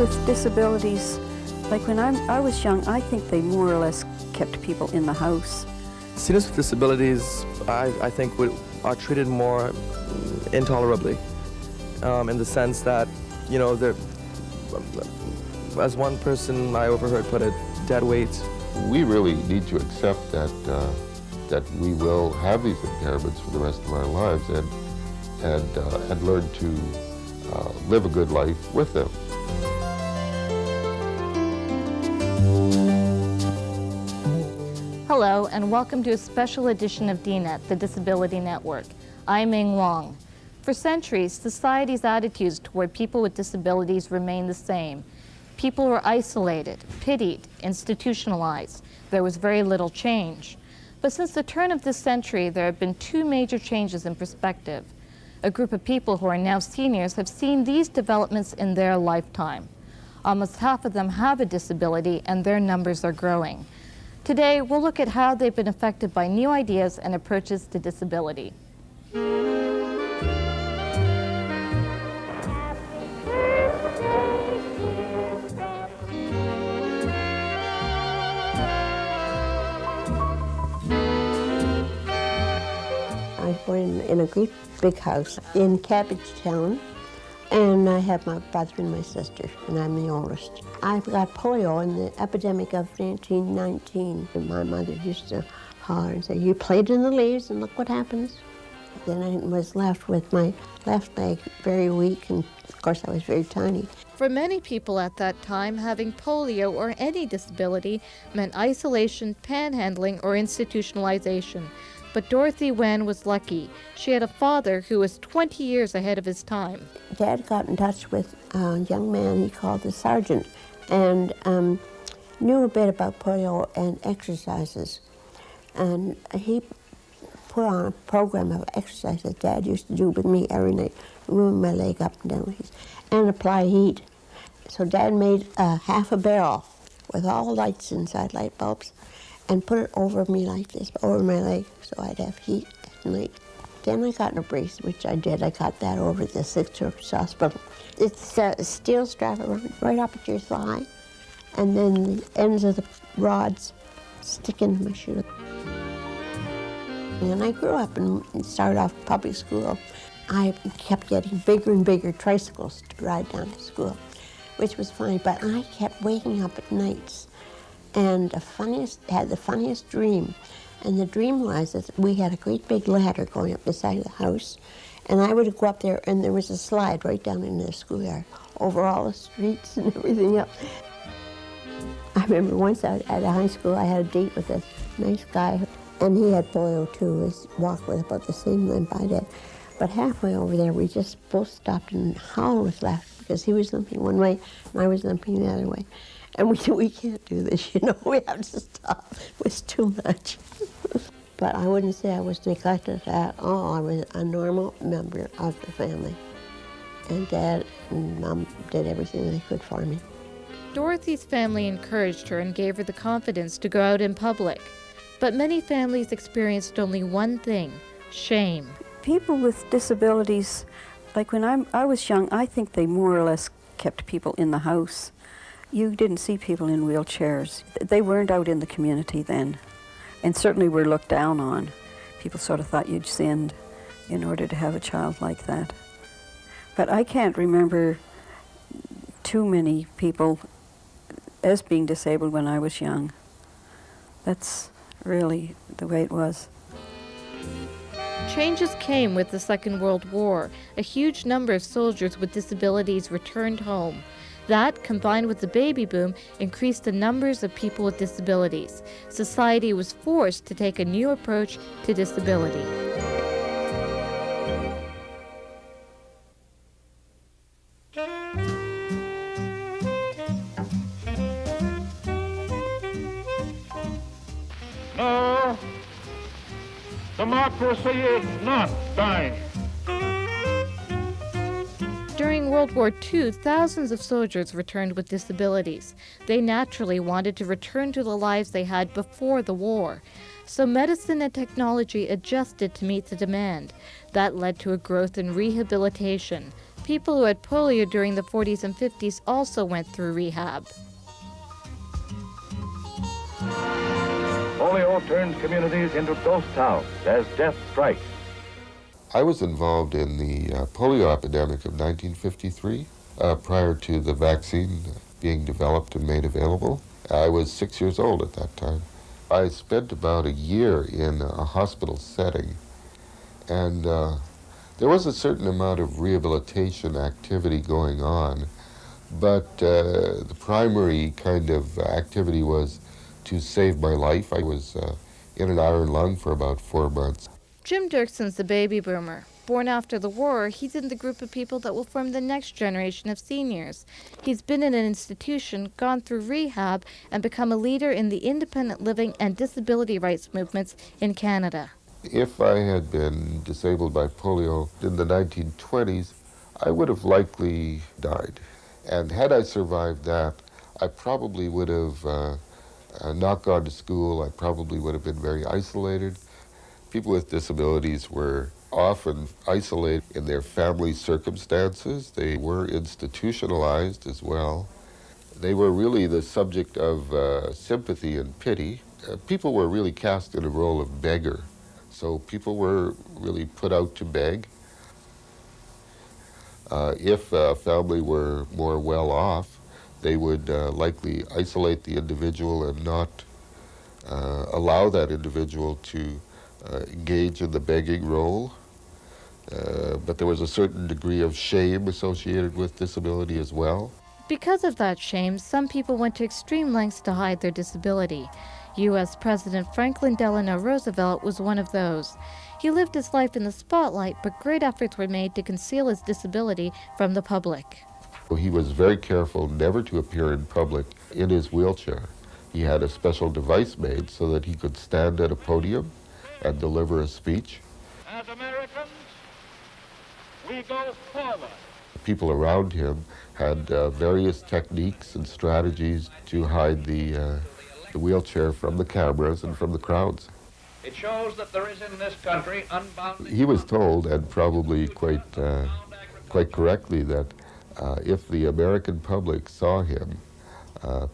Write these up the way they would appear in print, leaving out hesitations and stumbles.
with disabilities, like when I was young, I think they more or less kept people in the house. Students with disabilities, I think, are treated more intolerably, in the sense that, you know, they're, as one person I overheard put it, dead weight. We really need to accept that that we will have these impairments for the rest of our lives and learn to live a good life with them. Hello, and welcome to a special edition of DNET, the Disability Network. I'm Ming Wong. For centuries, society's attitudes toward people with disabilities remained the same. People were isolated, pitied, institutionalized. There was very little change. But since the turn of this century, there have been two major changes in perspective. A group of people who are now seniors have seen these developments in their lifetime. Almost half of them have a disability, and their numbers are growing. Today, we'll look at how they've been affected by new ideas and approaches to disability. I was born in a great big house in Cabbagetown, and I have my brother and my sister, and I'm the oldest. I got polio in the epidemic of 1919, and my mother used to holler and say, "You played in the leaves, and look what happens." Then I was left with my left leg very weak, and of course I was very tiny. For many people at that time, having polio or any disability meant isolation, panhandling, or institutionalization. But Dorothy Wen was lucky. She had a father who was 20 years ahead of his time. Dad got in touch with a young man he called the sergeant, and knew a bit about polio and exercises. And he put on a program of exercise that Dad used to do with me every night, moving my leg up and down, and apply heat. So Dad made half a barrel with all lights inside, light bulbs, and put it over me like this, over my leg, so I'd have heat at night. Then I got a brace, which I did. I got that over at the St. George's Hospital. It's a steel strap right up at your thigh, and then the ends of the rods stick into my shoe. And I grew up and started off public school. I kept getting bigger and bigger tricycles to ride down to school, which was fine, but I kept waking up at nights and had the funniest dream. And the dream was that we had a great big ladder going up the side of the house, and I would go up there, and there was a slide right down into the schoolyard, over all the streets and everything else. I remember once at a high school, I had a date with a nice guy, and he had polio too. He walked with about the same limp I did. But halfway over there, we just both stopped and howled with laughter because he was limping one way and I was limping the other way. And we said, we can't do this, you know, we have to stop. It was too much. But I wouldn't say I was neglected at all. I was a normal member of the family. And Dad and Mom did everything they could for me. Dorothy's family encouraged her and gave her the confidence to go out in public. But many families experienced only one thing: shame. People with disabilities, like when I was young, I think they more or less kept people in the house. You didn't see people in wheelchairs. They weren't out in the community then, and certainly were looked down on. People sort of thought you'd sinned in order to have a child like that. But I can't remember too many people as being disabled when I was young. That's really the way it was. Changes came with the Second World War. A huge number of soldiers with disabilities returned home. That, combined with the baby boom, increased the numbers of people with disabilities. Society was forced to take a new approach to disability. No, democracy is not dying. During World War II, thousands of soldiers returned with disabilities. They naturally wanted to return to the lives they had before the war. So medicine and technology adjusted to meet the demand. That led to a growth in rehabilitation. People who had polio during the 40s and 50s also went through rehab. Polio turns communities into ghost towns as death strikes. I was involved in the polio epidemic of 1953, prior to the vaccine being developed and made available. I was 6 years old at that time. I spent about a year in a hospital setting, and there was a certain amount of rehabilitation activity going on, but the primary kind of activity was to save my life. I was in an iron lung for about 4 months. Jim Dirkson's a baby boomer. Born after the war, he's in the group of people that will form the next generation of seniors. He's been in an institution, gone through rehab, and become a leader in the independent living and disability rights movements in Canada. If I had been disabled by polio in the 1920s, I would have likely died. And had I survived that, I probably would have not gone to school. I probably would have been very isolated. People with disabilities were often isolated in their family circumstances. They were institutionalized as well. They were really the subject of sympathy and pity. People were really cast in a role of beggar. So people were really put out to beg. If a family were more well off, they would likely isolate the individual and not allow that individual to engage in the begging role. But there was a certain degree of shame associated with disability as well. Because of that shame, some people went to extreme lengths to hide their disability. U.S. President Franklin Delano Roosevelt was one of those. He lived his life in the spotlight, but great efforts were made to conceal his disability from the public. He was very careful never to appear in public in his wheelchair. He had a special device made so that he could stand at a podium and deliver a speech. As Americans, we go forward. People around him had various techniques and strategies to hide the wheelchair from the cameras and from the crowds. It shows that there is in this country unbounded... He was told, and probably quite correctly, that if the American public saw him,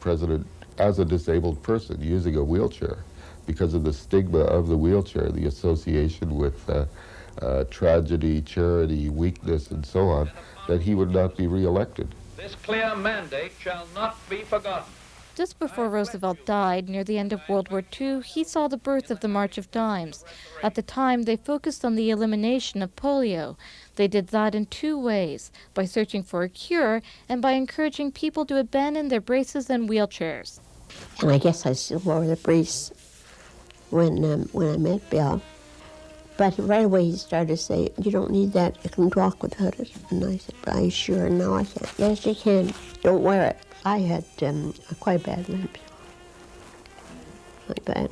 President, as a disabled person using a wheelchair, because of the stigma of the wheelchair, the association with tragedy, charity, weakness, and so on, that he would not be reelected. This clear mandate shall not be forgotten. Just before Roosevelt died, near the end of World War II, he saw the birth of the March of Dimes. At the time, they focused on the elimination of polio. They did that in two ways, by searching for a cure and by encouraging people to abandon their braces and wheelchairs. And I guess I still wore the brace when I met Bill. But right away he started to say, "You don't need that, you can walk without it." And I said, "Are you sure?" "No, I can't." "Yes, you can. Don't wear it." I had quite bad limbs. Like that.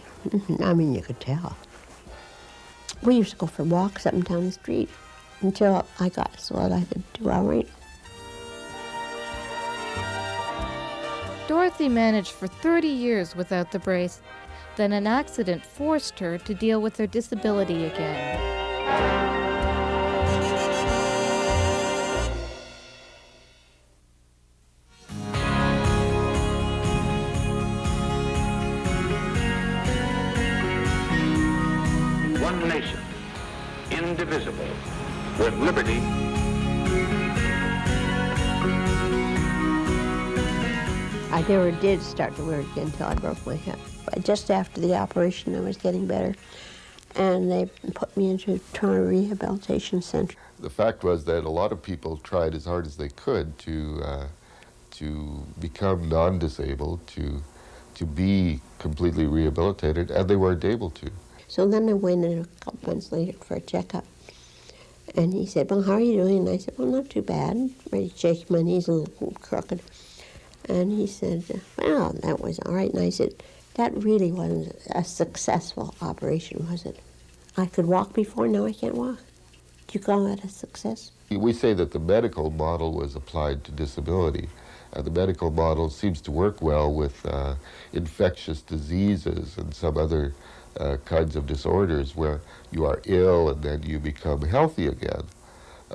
I mean, you could tell. We used to go for walks up and down the street until I got so that I could do all right. Dorothy managed for 30 years without the brace. Then an accident forced her to deal with her disability again. One nation, indivisible, with liberty. I never did start to wear it again until I broke my hip. But just after the operation, I was getting better, and they put me into a Toronto Rehabilitation Center. The fact was that a lot of people tried as hard as they could to become non-disabled, to be completely rehabilitated, and they weren't able to. So then I went in a couple months later for a checkup. And he said, "Well, how are you doing?" And I said, "Well, not too bad." Ready to shake my knees a little crooked. And he said, "Well, that was all right." And I said, "That really wasn't a successful operation, was it? I could walk before, now I can't walk. Do you call that a success?" We say that the medical model was applied to disability. The medical model seems to work well with infectious diseases and some other kinds of disorders where you are ill and then you become healthy again.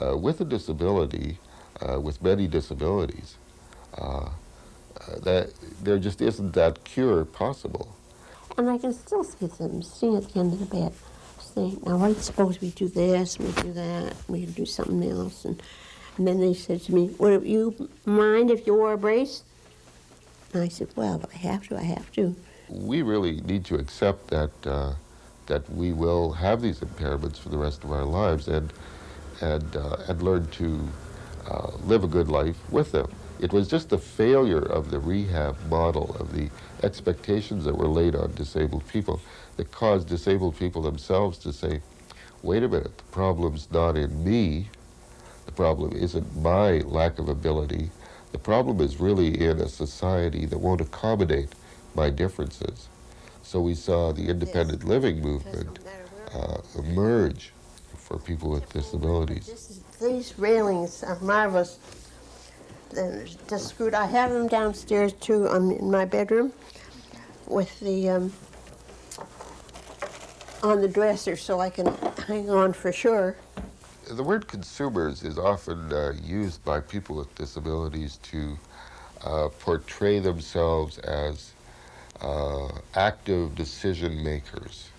With a disability, with many disabilities, that there just isn't that cure possible. And I can still see them sitting at the end of the bed saying, now I suppose we do this, we do that, we do something else. And then they said to me, would you mind if you wore a brace? And I said, well, if I have to. We really need to accept that that we will have these impairments for the rest of our lives and learn to live a good life with them. It was just the failure of the rehab model, of the expectations that were laid on disabled people, that caused disabled people themselves to say, wait a minute, the problem's not in me, the problem isn't my lack of ability, the problem is really in a society that won't accommodate my differences. So we saw the independent living movement emerge for people with disabilities. These railings are marvelous. They're just screwed. I have them downstairs too in my bedroom with the on the dresser so I can hang on for sure. The word consumers is often used by people with disabilities to portray themselves as active decision makers.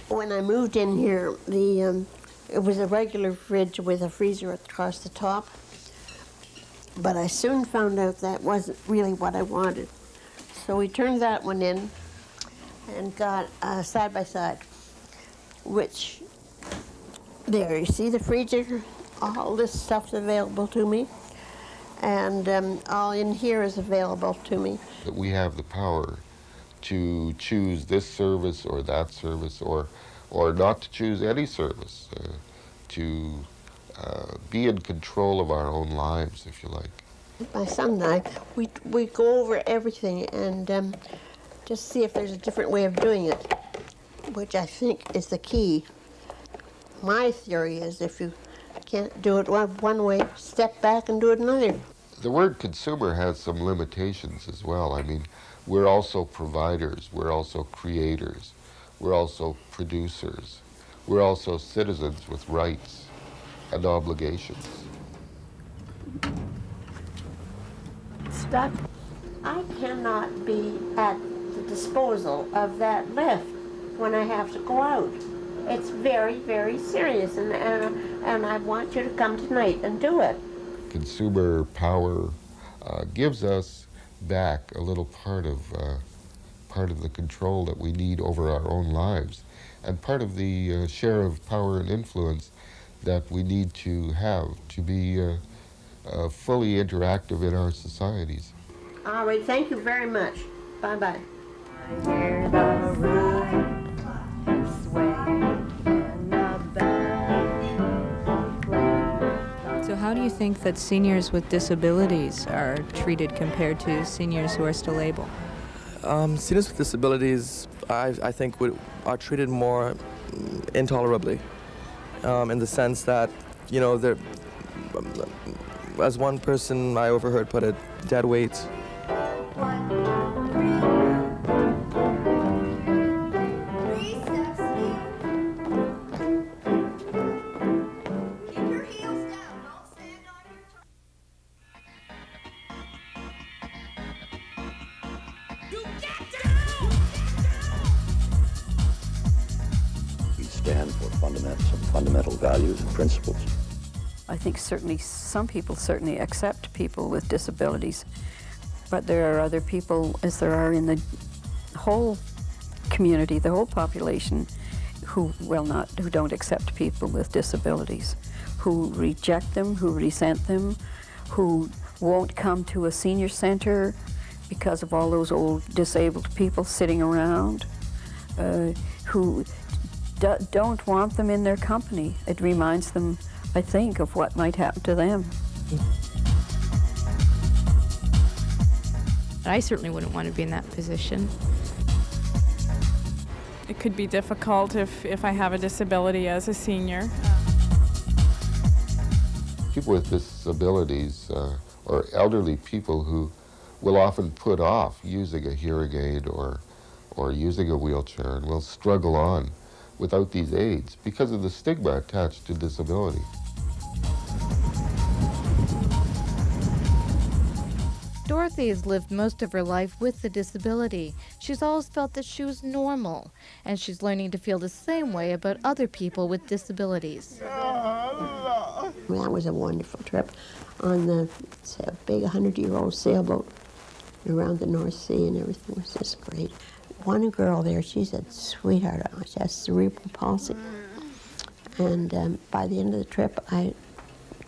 When I moved in here, it was a regular fridge with a freezer across the top. But I soon found out that wasn't really what I wanted. So we turned that one in and got a side-by-side, which, there, you see the freezer, all this stuff's available to me, and all in here is available to me. That we have the power to choose this service or that service, or not to choose any service, to be in control of our own lives, if you like. My son and I, we go over everything and just see if there's a different way of doing it, which I think is the key. My theory is if you can't do it one way, step back and do it another. The word consumer has some limitations as well. I mean, we're also providers, we're also creators, we're also producers, we're also citizens with rights and obligations. Stuck. I cannot be at the disposal of that lift when I have to go out. It's very, very serious, and I want you to come tonight and do it. Consumer power gives us back a little part of the control that we need over our own lives, and part of the share of power and influence that we need to have to be fully interactive in our societies. All right, thank you very much. Bye-bye. So how do you think that seniors with disabilities are treated compared to seniors who are still able? Seniors with disabilities, I think, are treated more intolerably, in the sense that, you know, they're, as one person I overheard put it, dead weight. We stand for some fundamental values and principles. I think certainly some people certainly accept people with disabilities, but there are other people, as there are in the whole community, the whole population, who don't accept people with disabilities, who reject them, who resent them, who won't come to a senior center because of all those old disabled people sitting around, who don't want them in their company. It reminds them, I think, of what might happen to them. I certainly wouldn't want to be in that position. It could be difficult if I have a disability as a senior. People with disabilities or elderly people who will often put off using a hearing aid or using a wheelchair and will struggle on without these aids because of the stigma attached to disability. Dorothy has lived most of her life with the disability. She's always felt that she was normal, and she's learning to feel the same way about other people with disabilities. That was a wonderful trip on the big 100-year-old sailboat around the North Sea, and everything was just great. One girl there, she said, "Sweetheart, she has cerebral palsy." And by the end of the trip, I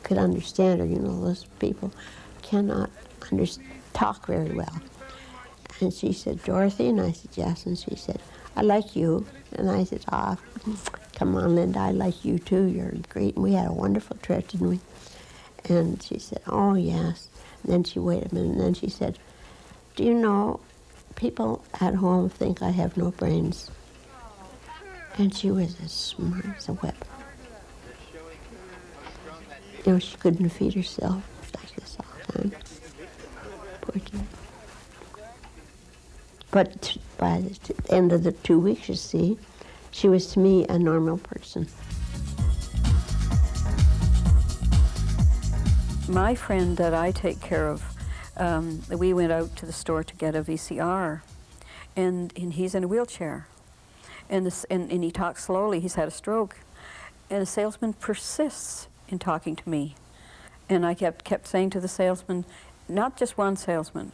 could understand her. You know, those people cannot talk very well. And she said, "Dorothy?" And I said, "Yes." And she said, "I like you." And I said, "Come on, Linda, I like you too. You're great." And we had a wonderful trip, didn't we? And she said, "Oh, yes." And then she waited a minute, and then she said, "Do you know, people at home think I have no brains." And she was as smart as a whip. You know, she couldn't feed herself like this all the time. Poor kid. But by the end of the 2 weeks, you see, she was to me a normal person. My friend that I take care of, we went out to the store to get a VCR, and he's in a wheelchair, and he talks slowly. He's had a stroke, and the salesman persists in talking to me, and I kept saying to the salesman, not just one salesman,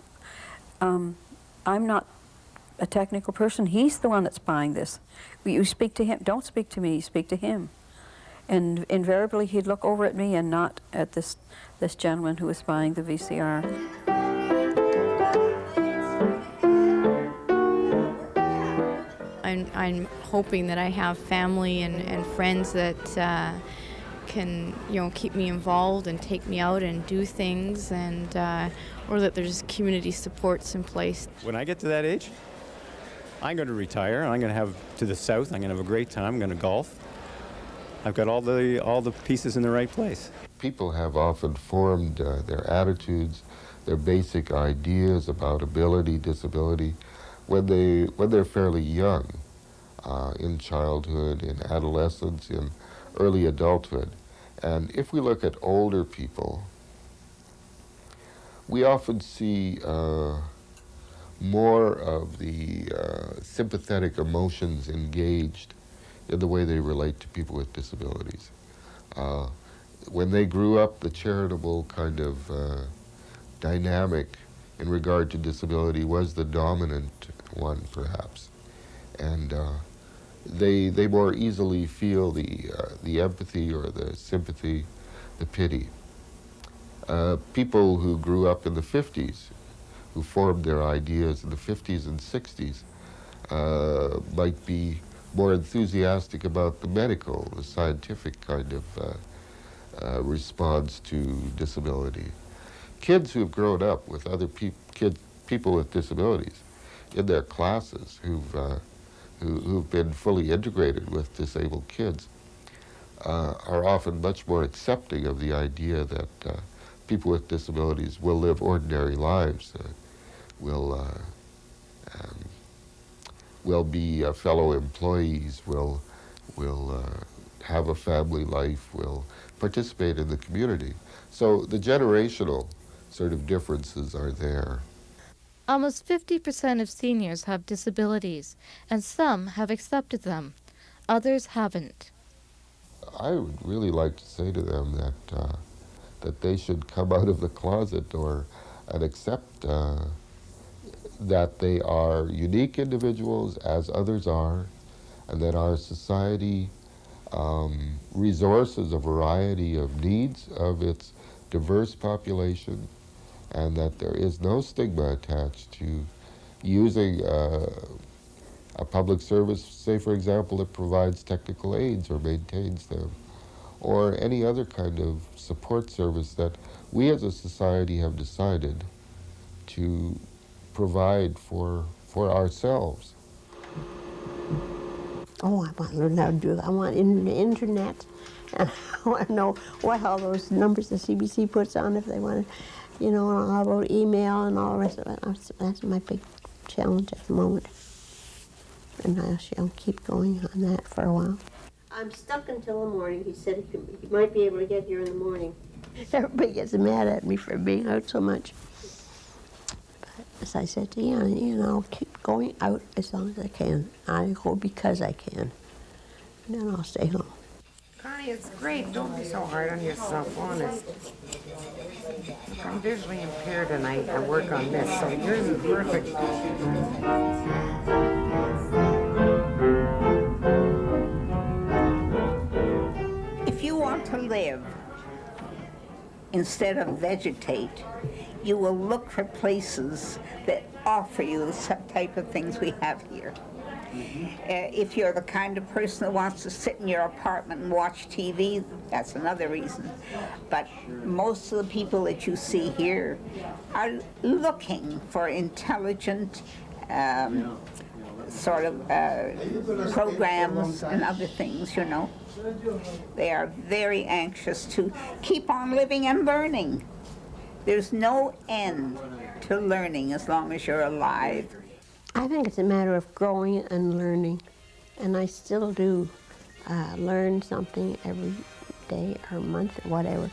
I'm not a technical person. He's the one that's buying this. You speak to him. Don't speak to me. Speak to him. And invariably, he'd look over at me and not at this gentleman who was buying the VCR. I'm hoping that I have family and friends that can, keep me involved and take me out and do things, and or that there's community supports in place. When I get to that age, I'm going to retire. I'm going to have to the south. I'm going to have a great time. I'm going to golf. I've got all the pieces in the right place. People have often formed their attitudes, their basic ideas about ability, disability, when they're fairly young, in childhood, in adolescence, in early adulthood. And if we look at older people, we often see more of the sympathetic emotions engaged in the way they relate to people with disabilities. When they grew up, the charitable kind of dynamic in regard to disability was the dominant one, perhaps. And they more easily feel the empathy or the sympathy, the pity. People who grew up in the 50s, who formed their ideas in the 50s and 60s, might be more enthusiastic about the medical, the scientific kind of response to disability. Kids who've grown up with other people with disabilities in their classes, who've been fully integrated with disabled kids, are often much more accepting of the idea that people with disabilities will live ordinary lives, will be fellow employees, will have a family life, will participate in the community. So the generational sort of differences are there. Almost 50% of seniors have disabilities, and some have accepted them. Others haven't. I would really like to say to them that they should come out of the closet and accept that they are unique individuals as others are, and that our society resources a variety of needs of its diverse population, and that there is no stigma attached to using a public service, say for example, that provides technical aids or maintains them, or any other kind of support service that we as a society have decided to provide for ourselves. Oh, I want to learn how to do that. I want internet, and I want to know what all those numbers the CBC puts on if they want to, all about email and all the rest of it. That's my big challenge at the moment. And I shall keep going on that for a while. I'm stuck until the morning. He said he might be able to get here in the morning. Everybody gets mad at me for being out so much. As I said to Ian, you know, keep going out as long as I can. I go because I can. And then I'll stay home. Connie, it's great. Don't be so hard on yourself, honest. Look, I'm visually impaired and I work on this, so yours is perfect. If you want to live instead of vegetate, you will look for places that offer you the type of things we have here. If you're the kind of person who wants to sit in your apartment and watch TV, that's another reason. But most of the people that you see here are looking for intelligent sort of programs and other things, you know. They are very anxious to keep on living and learning. There's no end to learning as long as you're alive. I think it's a matter of growing and learning, and I still do learn something every day or month or whatever,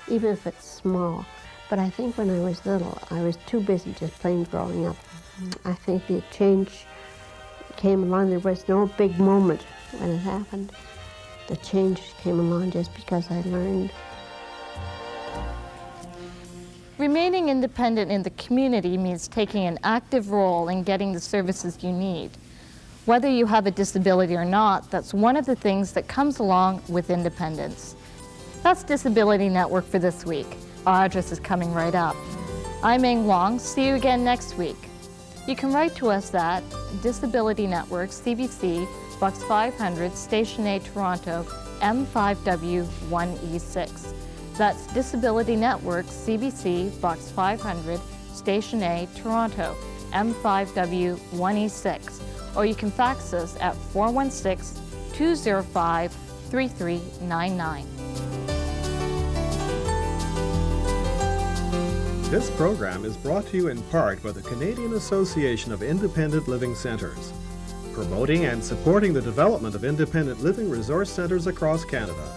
even if it's small. But I think when I was little, I was too busy just plain growing up. I think the change came along. There was no big moment when it happened. The change came along just because I learned. Remaining independent in the community means taking an active role in getting the services you need. Whether you have a disability or not, that's one of the things that comes along with independence. That's Disability Network for this week. Our address is coming right up. I'm Eng Wong. See you again next week. You can write to us at Disability Network, CBC, Box 500, Station A, Toronto, M5W1E6. That's Disability Network, CBC, Box 500, Station A, Toronto, M5W1E6. Or you can fax us at 416-205-3399. This program is brought to you in part by the Canadian Association of Independent Living Centres, promoting and supporting the development of independent living resource centres across Canada.